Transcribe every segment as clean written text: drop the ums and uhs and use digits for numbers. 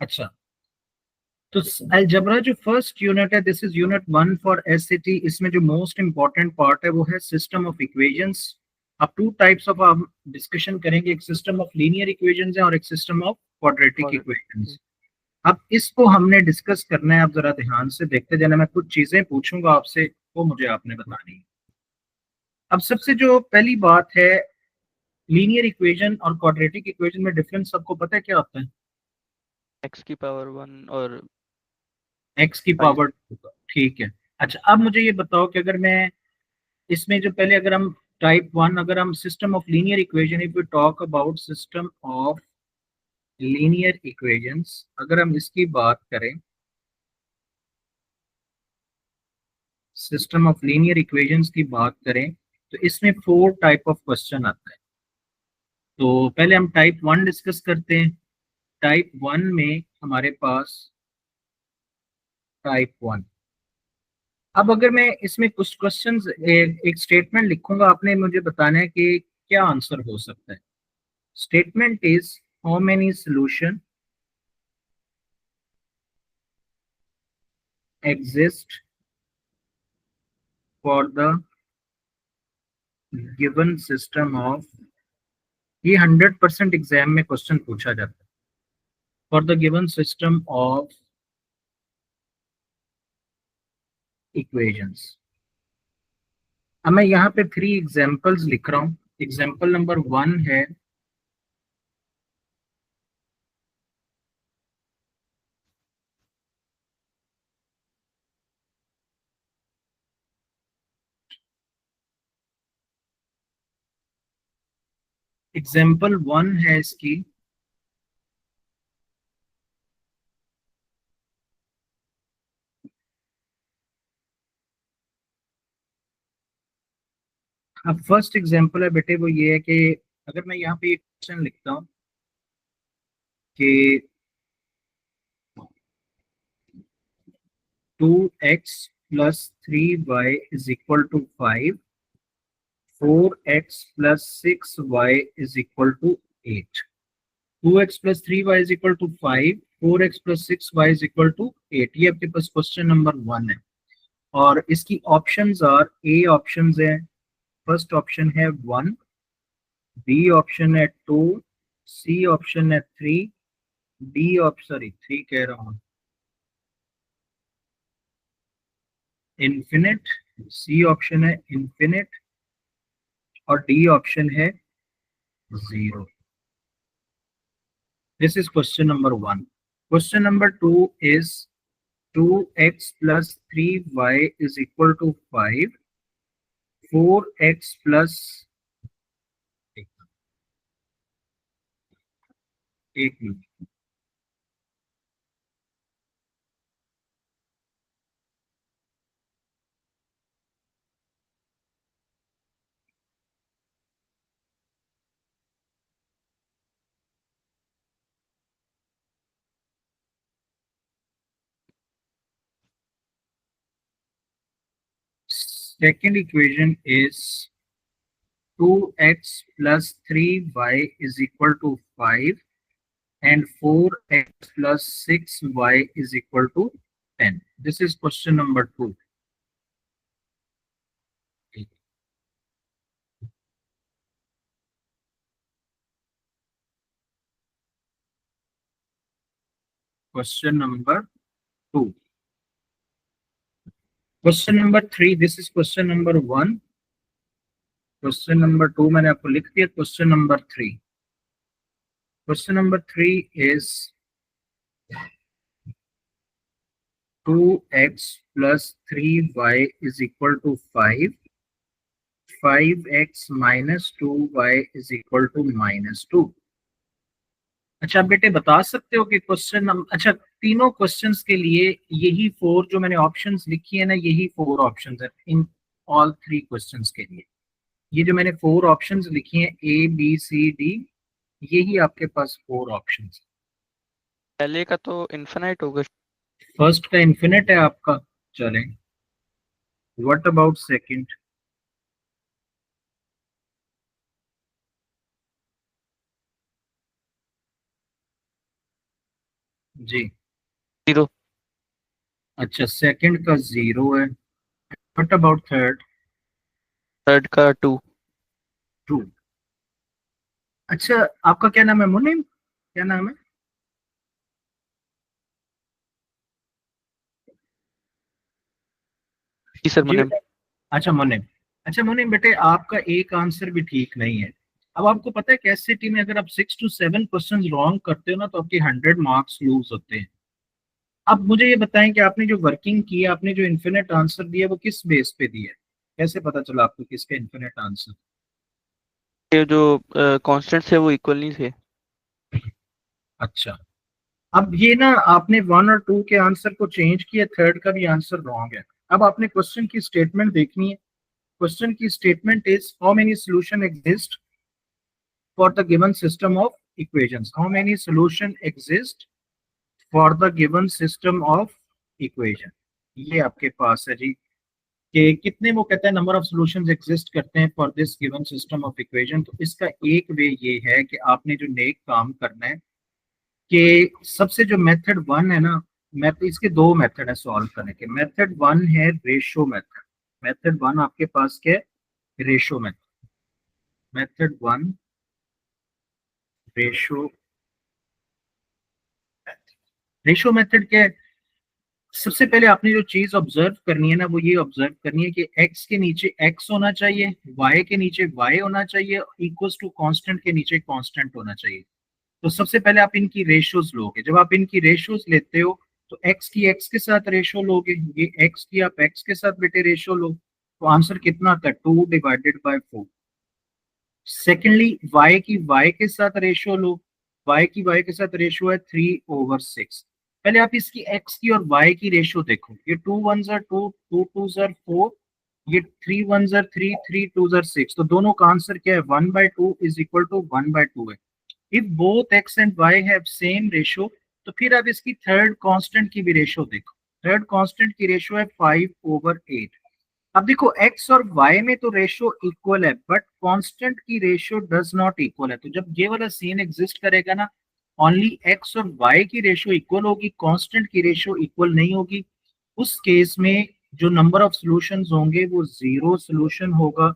अच्छा, तो अलजबरा जो फर्स्ट यूनिट है, this is unit 1 for SAT. इसमें जो मोस्ट इंपॉर्टेंट पार्ट है वो है सिस्टम ऑफ इक्वेशंस। अब टू टाइप्स ऑफ हम डिस्कशन करेंगे, एक सिस्टम ऑफ लीनियर इक्वेशंस है और एक सिस्टम ऑफ क्वाड्रेटिक और इक्वेशंस। अब इसको हमने डिस्कस करना है, आप जरा ध्यान से देखते जाना, मैं कुछ चीजें पूछूंगा आपसे, वो मुझे आपने बतानी है। अब सबसे जो पहली बात है, लीनियर इक्वेशन और क्वाड्रेटिक इक्वेशन में डिफरेंस सबको पता है क्या होता है? एक्स की पावर 1 और एक्स की 5। पावर, ठीक है। अच्छा, अब मुझे ये बताओ कि अगर मैं इसमें जो पहले, अगर हम टाइप वन, अगर हम system of linear equation, if we talk about system of linear equations, अगर हम इसकी बात करें, सिस्टम ऑफ लीनियर इक्वेशंस की बात करें, तो इसमें फोर टाइप ऑफ क्वेश्चन आता है। तो पहले हम टाइप वन डिस्कस करते हैं। टाइप वन में हमारे पास टाइप वन। अब अगर मैं इसमें कुछ क्वेश्चंस, एक स्टेटमेंट लिखूंगा, आपने मुझे बताना है कि क्या आंसर हो सकता है। Statement is how many solution exist for the given system of, ये 100% एग्जाम में क्वेश्चन पूछा जाता है, for the given system of equations. अब मैं यहाँ पे थ्री एग्जांपल्स लिख रहा हूँ। एग्जांपल नंबर वन है, एग्जांपल वन है इसकी, अब फर्स्ट एग्जांपल है बेटे वो ये है कि अगर मैं यहाँ पे एक क्वेश्चन लिखता हूँ कि 2x plus 3y is equal to 5, 4x plus 6y is equal to 8। 2x plus 3y is equal to 5, 4x plus 6y is equal to 8। ये आपके पास क्वेश्चन नंबर वन है। और इसकी ऑप्शंस आर, ए ऑप्शंस है, first option है 1, B option है 2, C option है 3, D option, sorry 3 कह रहा हूँ, इन्फिनिट, सी ऑप्शन है इन्फिनिट, और डी ऑप्शन है 0। This is question number one. Question number two is 2x plus 3y is equal to 5, 4x plus, एक minute, second equation is 2x plus 3y is equal to 5 and 4x plus 6y is equal to 10. This is question number 2. Question number 2. Question number 3, this is question number 1. Question number 2 मैंने आपको लिख दिया। Question number 3. Question number 3 is 2x plus 3y is equal to 5, 5x minus 2y is equal to -2। अच्छा बेटे, बता सकते हो कि क्वेश्चन, अच्छा तीनों क्वेश्चंस के लिए यही फोर जो मैंने ऑप्शंस लिखी है ना, यही फोर ऑप्शंस है इन ऑल थ्री क्वेश्चंस के लिए। ये जो मैंने फोर ऑप्शंस लिखी हैं, ए बी सी डी, यही आपके पास फोर ऑप्शंस। पहले का तो इन्फिनाइट होगा। फर्स्ट का इन्फिनिट है आपका, चलें। What about second? जी। 0। अच्छा, सेकंड का 0 है। What about third? थर्ड का 2। ट्रू। अच्छा, आपका क्या नाम है? मुनीम, क्या नाम है? जी सर, जी मुनीम। बेटा। अच्छा मुनीम। अच्छा मुनीम बेटे, आपका एक आंसर भी ठीक नहीं है। अब आपको पता है कैसे टीम में अगर आप 6 to 7 क्वेश्चन रॉन्ग करते हो ना तो आपके 100 मार्क्स लूज होते हैं। अब मुझे ये बताएं कि आपने जो वर्किंग की है, आपने जो इन्फिनिट आंसर दिया, वो किस बेस पे दिया है? कैसे पता चला आपको किसका इन्फिनिट आंसर? ये जो कांस्टेंट्स है वो इक्वल नहीं थे। अच्छा, अब ये ना आपने 1 और 2 के आंसर को चेंज किया, थर्ड का भी आंसर रॉन्ग है। अब आपने क्वेश्चन की स्टेटमेंट देखनी है। क्वेश्चन की statement is how many solution exist for the given system of equations. How many solution exist for the given system of equation? ये आपके पास है जी कि कितने, वो कहता है नंबर ऑफ सॉल्यूशंस एग्जिस्ट करते हैं for this given system of equation. तो इसका एक वे ये है कि आपने जो नेक काम करना है कि सबसे जो मेथड वन है ना, मैथ इसके दो मेथड है सॉल्व करने के। मेथड वन है रेशो मेथड। मेथड वन आपके पास क्या है? Ratio method. Method one ratio. Ratio method क्या है? सबसे पहले आपने जो चीज ऑब्जर्व करनी है ना, वो ये ऑब्जर्व करनी है कि x के नीचे x होना चाहिए, y के नीचे y होना चाहिए, इक्वल्स टू कांस्टेंट के नीचे कांस्टेंट होना चाहिए। तो सबसे पहले आप इनकी रेशियोज लोगे। जब आप इनकी रेशियोज लेते हो तो x की x के साथ रेशियो लोगे, ये x की आप x के साथ बेटे रेशियो लो, तो आंसर कितना आता है? 2/4। सेकेंडली y की y के साथ रेशियो लो, y की y के साथ रेशियो है 3/6। पहले आप इसकी x की और y की रेशियो देखो। ये 2 1s are 2, 2 2s are 4, ये 3 1s are 3, 3 2s are 6। तो दोनों का आंसर क्या है? 1/2 इज इक्वल टू 1/2 है। If both x and y have same ratio, तो फिर आप इसकी थर्ड कांस्टेंट की भी रेशियो देखो। थर्ड कांस्टेंट की रेशियो है 5/8। अब देखो x और y में तो रेशियो इक्वल है, बट कांस्टेंट की रेशियो डज नॉट इक्वल है। तो जब ये वाला सीन एग्जिस्ट करेगा ना, ओनली x और y की रेशियो इक्वल होगी, कांस्टेंट की रेशियो इक्वल नहीं होगी। उस केस में जो नंबर ऑफ सॉल्यूशंस होंगे वो जीरो सॉल्यूशन होगा।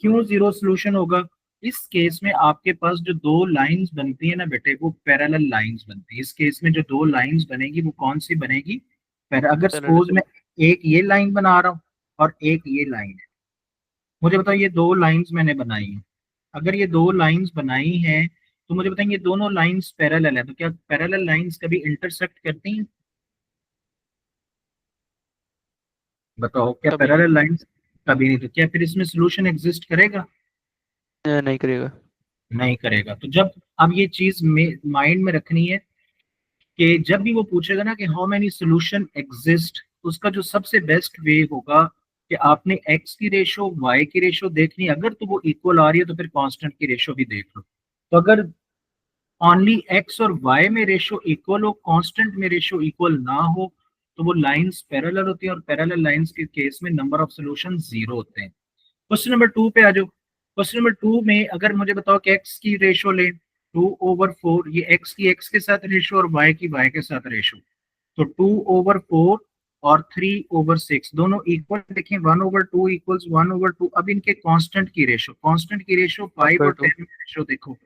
क्यों जीरो सॉल्यूशन होगा? इस केस में आपके पास जो दो लाइंस बनती है ना बेटे, वो पैरेलल लाइंस बनती है। इस केस में जो दो लाइंस बनेगी वो कौन सी बनेगी? अगर पैरेलल। सपोज मैं एक ये लाइन बना रहा हूँ और एक ये लाइन है, मुझे बताओ ये दो लाइंस मैंने बनाई है। अगर ये दो लाइंस बनाई हैं तो मुझे बताएंगे दोनों लाइंस पैरेलल है, तो क्या पैरेलल लाइंस कभी इंटरसेक्ट करती हैं? बताओ, क्या कभी नहीं। पैरेलल लाइंस कभी नहीं? तो क्या फिर इसमें सॉल्यूशन एग्जिस्ट करेगा? नहीं करेगा। नहीं करेगा। तो जब अब ये चीज में माइंड में रखनी है कि जब भी वो पूछेगा ना कि हाउ मेनी सॉल्यूशन एग्जिस्ट, उसका जो सबसे बेस्ट वे होगा कि आपने x की रेशो y की रेशो देखनी है। अगर तो वो इक्वल आ रही है तो फिर कांस्टेंट की रेशो भी देख लो। तो अगर ओनली x और y में रेशो इक्वल हो, कांस्टेंट में रेशो इक्वल ना हो, तो वो लाइंस पैरेलल होती है, और पैरेलल लाइंस के केस में नंबर ऑफ सॉल्यूशन जीरो होते हैं। क्वेश्चन नंबर 2 पे आ जाओ। क्वेश्चन नंबर 2 में अगर मुझे बताओ कि x की रेशो ले 2/4, ये x की x के साथ रेशो और y की y के साथ रेशो, तो 2/4 और 3/6 दोनों इक्वल देखें। 1/2 इक्वल्स 1/2। अब इनके कांस्टेंट की रेशो, कांस्टेंट की रेशो 5 और 1/2। 10 रेशो देखो,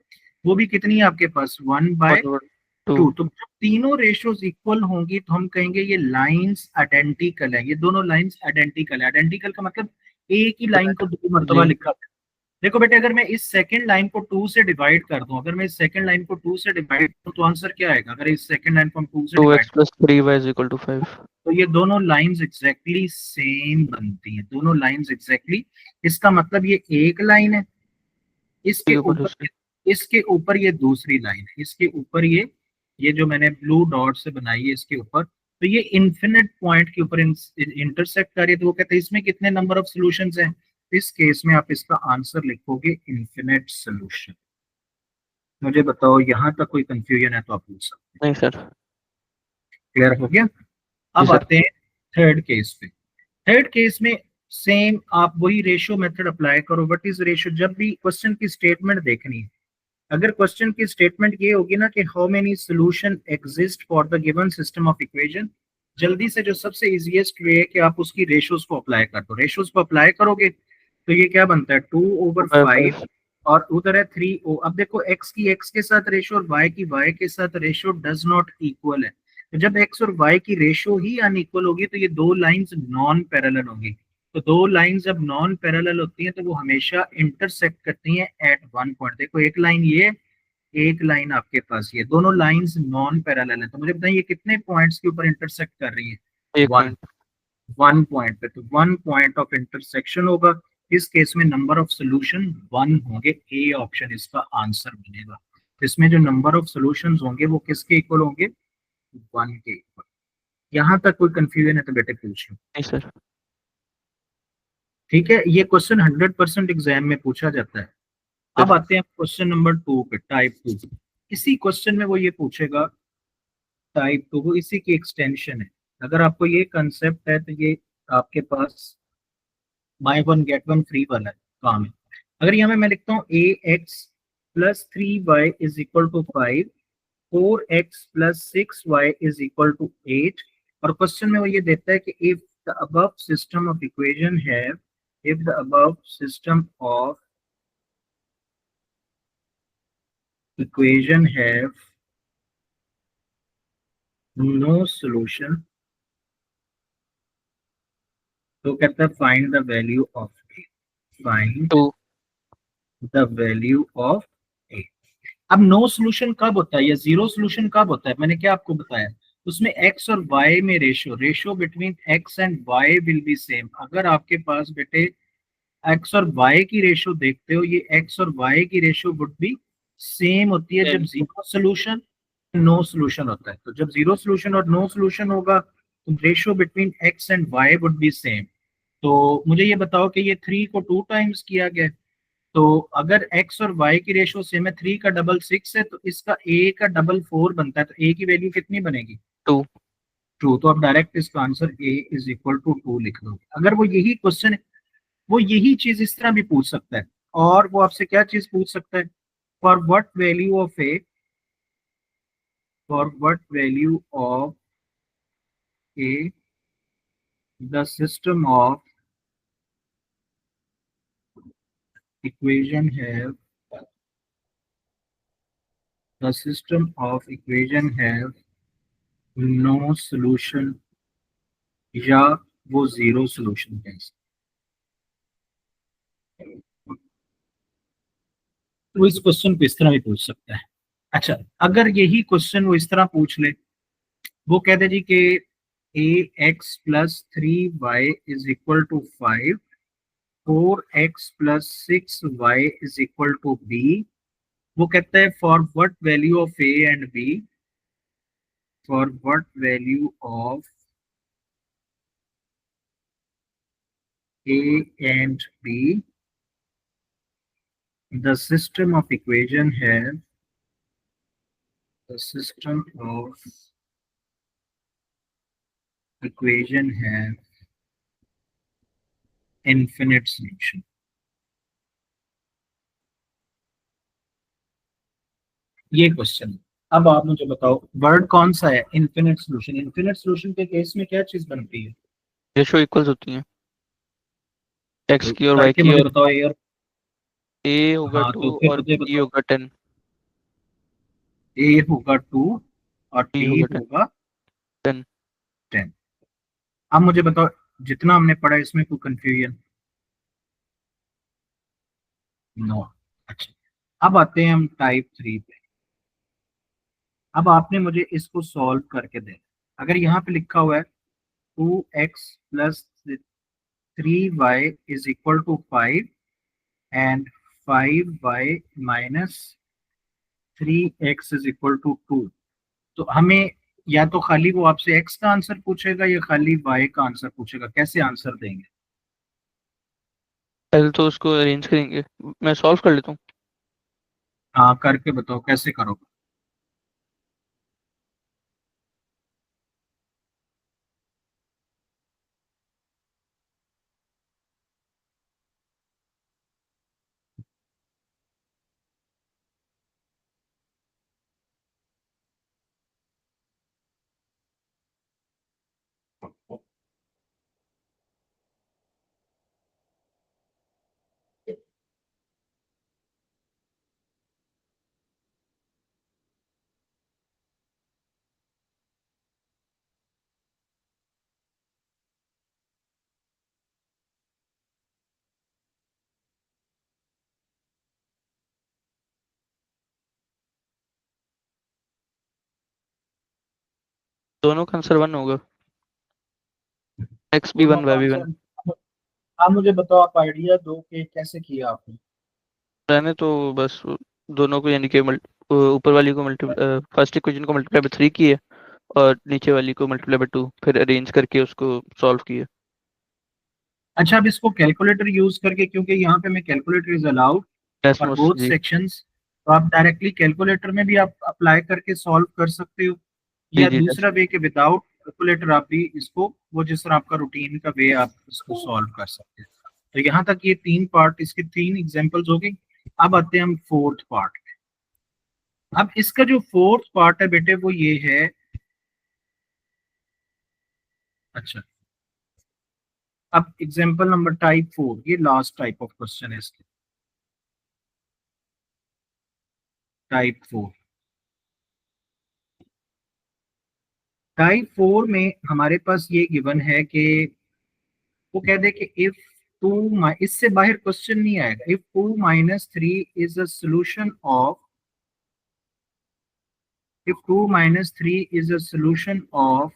वो भी कितनी है आपके पास? 1/2। 1/2। तो जब तीनों रेशियोज इक्वल होंगी तो हम कहेंगे ये लाइंस आइडेंटिकल है। ये दोनों लाइंस आइडेंटिकल है। आइडेंटिकल का मतलब एक ही लाइन को दो मरतबा जी। लिखा है। देखो बेटे, अगर मैं इस सेकंड लाइन को 2 से डिवाइड कर दूं, अगर मैं इस सेकंड लाइन को 2 से डिवाइड करूं तो आंसर क्या आएगा? अगर इस सेकंड लाइन को हम 2 से डिवाइड, 2x + 3y = 5। तो ये दोनों लाइंस एग्जैक्टली सेम बनती हैं। दोनों लाइंस एग्जैक्टली, इसका मतलब ये एक लाइन है, इसके ठीक है, ऊपर, दूसरी। इसके ऊपर ये दूसरी लाइन है, इसके ऊपर ये जो मैंने ब्लू डॉट से बनाई है इसके ऊपर, तो ये इन्फिनिट पॉइंट के ऊपर इंटरसेक्ट कर रही है। तो वो कहते हैं इसमें कितने नंबर ऑफ सॉल्यूशंस हैं? इस केस में आप इसका आंसर लिखोगे इन्फिनिट सॉल्यूशन। मुझे बताओ, यहाँ तक कोई कंफ्यूजन है तो आप पूछ सकते नहीं सर। हैं। क्लियर हो गया? जी अब सर। आते हैं थर्ड केस पे। थर्ड केस में सेम आप वही रेशियो मेथड अप्लाई करो। What is ratio? जब भी क्वेश्चन की स्टेटमेंट देखनी है, अगर क्वेश्चन की स्टेटमेंट ये होगी ना कि how many solution exist for the given system of equation, जल्दी से जो सबसे इजीएस्ट वे है कि आप उसकी रेशोज को अप्लाई कर दो। रेशोज को अप्लाई करोगे तो ये क्या बनता है, 2/5, 2/5। और उधर है 3O। अब देखो x की x के साथ रेशो और y की y के साथ रेशो डज नॉट इक्वल है। तो जब x और y की रेशो ही अनइक्वल होगी तो ये दो लाइंस नॉन पैरेलल होंगी। तो दो लाइंस जब नॉन पैरेलल होती हैं तो वो हमेशा इंटरसेक्ट करती हैं एट वन पॉइंट। देखो एक लाइन ये, एक लाइन आपके पास ये, दोनों लाइंस नॉन पैरेलल है। तो मुझे बताइए ये कितने पॉइंट्स के ऊपर इंटरसेक्ट कर रही है? एक वन। पॉइंट। वन पॉइंट पे, तो वन पॉइंट ऑफ इंटरसेक्शन होगा। इस केस में नंबर ऑफ सोल्यूशन वन होंगे। ए ऑप्शन इसका आंसर बनेगा। इसमें जो नंबर ऑफ सोल्यूशंस होंगे वो किसके इक्वल होंगे? वन के इक्वल। यहां तक कोई कंफ्यूजन है तो बेटे पूछ लो। नहीं सर। ठीक है, ये क्वेश्चन 100% एग्जाम में पूछा जाता है। अब फिर आते हैं क्वेश्चन नंबर 2 पे, टाइप 2। इसी क्वेश्चन में वो ये पूछेगा, टाइप 2 वो इसी की एक्सटेंशन है। अगर आपको ये कंसेप्ट है तो ये आपके पास buy one get one free वाला काम है। अगर यहाँ पे मैं लिखता हूँ ax+3y is equal to 5, 4x+6y is equal to 8, और क्वेश्चन में वो ये देता है कि if the above system of equation have, if the above system of equation have no solution, तो कहता है find the value of a, find 2। The value of a. अब नो सोल्यूशन कब होता है या जीरो सोल्यूशन कब होता है, मैंने क्या आपको बताया, उसमें एक्स और वाई में ratio, ratio between x and y will be same. अगर आपके पास बेटे एक्स और वाई की रेशो देखते हो, ये एक्स और वाई की रेशो वुड बी सेम होती है जब same. Zero solution, no solution होता है। तो जब जीरो सोल्यूशन और नो सोल्यूशन होगा तो ratio between x and y would be same. तो मुझे ये बताओ कि ये 3 को 2 टाइम्स किया गया है, तो अगर x और y की रेशो सेम है, 3 का डबल 6 है, तो इसका a का डबल 4 बनता है, तो a की वैल्यू कितनी बनेगी? 2। 2। तो आप डायरेक्ट इसका answer a is equal to 2 लिख दो। अगर वो यही क्वेश्चन, वो यही चीज इस तरह भी पूछ सकता है। और वो आपसे क्या चीज पूछ सकता है? For what value of a, for what value of a the system of equation have, the system of equation have no solution, या वो जीरो सॉल्यूशन है। वो इस क्वेश्चन को इस तरह भी पूछ सकता है। अच्छा, अगर यही क्वेश्चन वो इस तरह पूछ ले, वो कहते जी कि ax+3y is equal to 5, 4x+6y is equal to b। वो कहता है for what value of a and b, for what value of a and b the system of equation है, द सिस्टम ऑफ इक्वेशन है infinite solution. ये question. अब आप मुझे बताओ वर्ड कौन सा है? Infinite solution. इनफिनिट सॉल्यूशन के केस में क्या चीज बनती है? रेशो इक्वल्स होती हैं एक्स तो की और वाई करके की, मुझे और बताओ यार। ए होगा हाँ 2 तो फिर और मुझे बी बताओ, होगा 10। ए होगा 2 और बी बी होगा 10। होगा 10। 10। अब मुझे बताओ जितना हमने पढ़ा इसमें कोई कंफ्यूजन? नो। अच्छा, अब आते हैं हम टाइप 3 पे। अब आपने मुझे इसको सॉल्व करके दे, अगर यहाँ पे लिखा हुआ है 2x+3y is equal to 5 and 5y minus 3x is equal to 2, तो हमें या तो खाली वो आपसे x का आंसर पूछेगा या खाली y का आंसर पूछेगा, कैसे आंसर देंगे? पहले तो उसको अरेंज करेंगे। मैं सॉल्व कर लेता हूँ। हाँ करके बताओ कैसे करोगे। दोनों का आंसर 1 होगा, x भी दोनों 1 का y भी 1। आंसर। आप मुझे बताओ, आप आइडिया दो कि कैसे किया आपने। मैंने तो बस दोनों को यानी कि ऊपर वाली को फर्स्ट इक्वेशन को मल्टीप्लाई बाय 3 किए और नीचे वाली को मल्टीप्लाई बाय 2, फिर अरेंज करके उसको सॉल्व किए। अच्छा, अब इसको कैलकुलेटर यूज करके, क्योंकि यहाँ पे मैं calculator is allowed for Desmos both जी। सेक्शंस, तो आप डायरेक्टली कैलकुलेटर में भी आप अप्लाई करके सॉल्व कर सकते हो, जी या जी दूसरा वे के विदाउट कैलकुलेटर आप भी इसको, वो जिस तरह आपका रूटीन का वे, आप इसको सॉल्व कर सकते हैं। तो यहाँ तक ये 3 पार्ट, इसके 3 एग्जांपल्स हो गए। अब आते हैं हम फोर्थ पार्ट में। अब इसका जो फोर्थ पार्ट है बेटे वो ये है, अच्छा, अब एग्जांपल नंबर टाइप 4, ये लास्ट टाइप ऑफ क्वेश्चन है इसके, टाइप 4। टाइप 4 में हमारे पास ये गिवन है कि वो कह दे कि इफ 2, इससे बाहर क्वेश्चन नहीं आएगा, if 2 minus 3 is a solution of, if 2 minus 3 is a solution of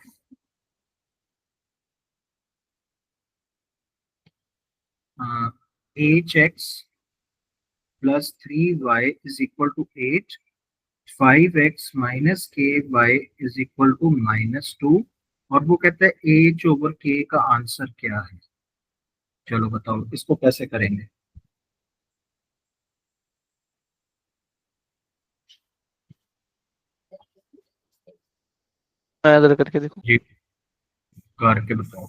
hx plus 3y is equal to 8, 5x minus ky is equal to -2, और वो कहता है h ओवर k का आंसर क्या है। चलो बताओ इसको कैसे करेंगे। मैं जरा करके देखो। जी, करके बताओ।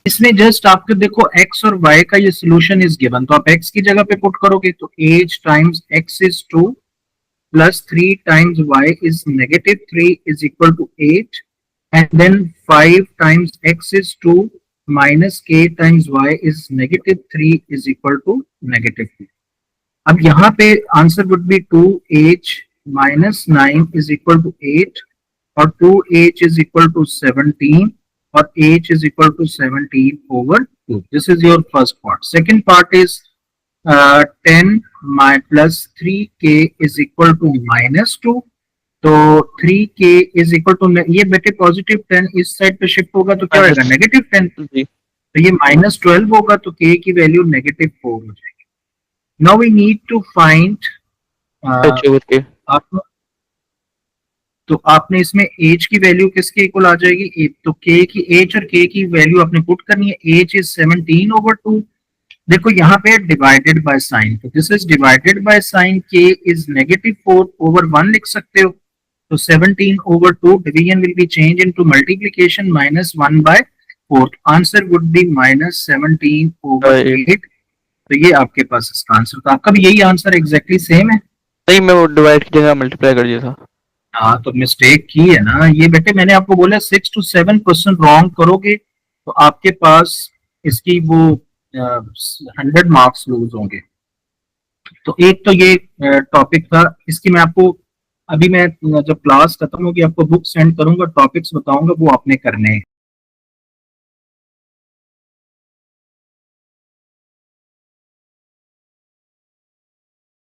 इसमें जस्ट आपके देखो x और y का ये सोल्यूशन इज गिवन, तो आप x की जगह पे पुट करोगे तो h times x is 2 plus 3 times y is negative 3 is equal to 8, and then 5 times x is 2 minus k times y is negative 3 is equal to negative 2. अब यहाँ पे answer would B 2h minus 9 is equal to 8, और 2h is equal to 17, और h is equal to 17 over 2. This is your first part. Second part is 10 plus 3k is equal to -2, तो 3k is equal to, ये बेटे positive 10 इस side पे shift होगा तो क्या होगा, नेगेटिव 10, जी। तो ये -12 होगा, तो k की वैल्यू -4 हो जाएगी। Now we need to find h over k। आप, तो आपने इसमें h की वैल्यू किसके इक्वल आ जाएगी, तो k की, h और k की वैल्यू आपने पुट करनी है। h इज 17 ओवर 2, देखो यहाँ पे डिवाइडेड बाय साइन, तो this is divided by sign, k is -4 over 1 लिख सकते हो, तो 17 over 2 division will be change into multiplication -1 by 4, answer would be -17 over 8। तो ये आपके पास इसका आंसर, तो आपका भी यही आंसर एग्जैक्टली सेम है। नहीं, मैं वो डिवाइड की जगह मल्टीप्लाई कर दिया था। हाँ, तो मिस्टेक की है ना ये बेटे, मैंने आपको बोला 6 to 7% रॉन्ग करोगे तो आपके पास इसकी वो 100 मार्क्स लूज होंगे। तो एक तो ये टॉपिक था, इसकी मैं आपको अभी, मैं जब क्लास खत्म होगी आपको बुक सेंड करूंगा, टॉपिक्स बताऊंगा, वो आपने करने हैं।